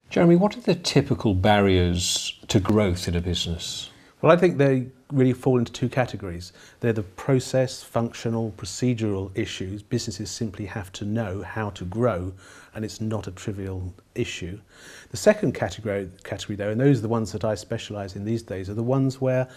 Jeremy, what are the typical barriers to growth in a business? Well, I think they really fall into two categories. They're the process, functional, procedural issues. Businesses simply have to know how to grow, and it's not a trivial issue. The second category though, and those are the ones that I specialise in these days, are the ones where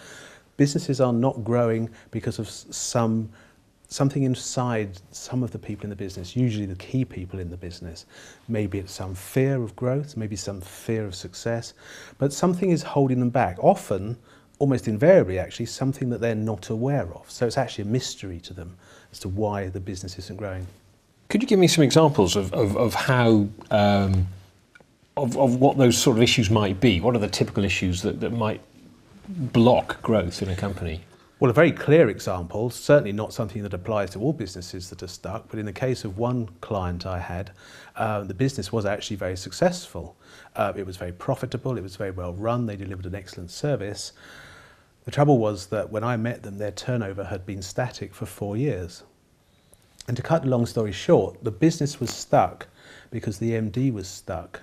businesses are not growing because of something inside some of the people in the business, usually the key people in the business. Maybe it's some fear of growth, maybe some fear of success, but something is holding them back. Often, almost invariably actually, something that they're not aware of. So it's actually a mystery to them as to why the business isn't growing. Could you give me some examples of how, of what those sort of issues might be? What are the typical issues that might block growth in a company? Well, a very clear example, certainly not something that applies to all businesses that are stuck, but in the case of one client I had, the business was actually very successful. It was very profitable, it was very well run, they delivered an excellent service. The trouble was that when I met them, their turnover had been static for 4 years. And to cut a long story short, the business was stuck because the MD was stuck.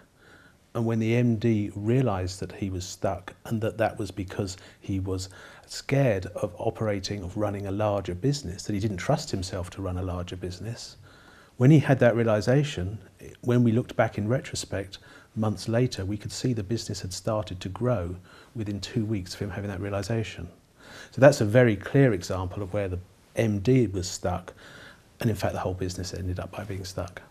And when the MD realised that he was stuck and that was because he was scared of running a larger business, that he didn't trust himself to run a larger business, when he had that realisation, when we looked back in retrospect, months later, we could see the business had started to grow within 2 weeks of him having that realisation. So that's a very clear example of where the MD was stuck, and in fact the whole business ended up by being stuck.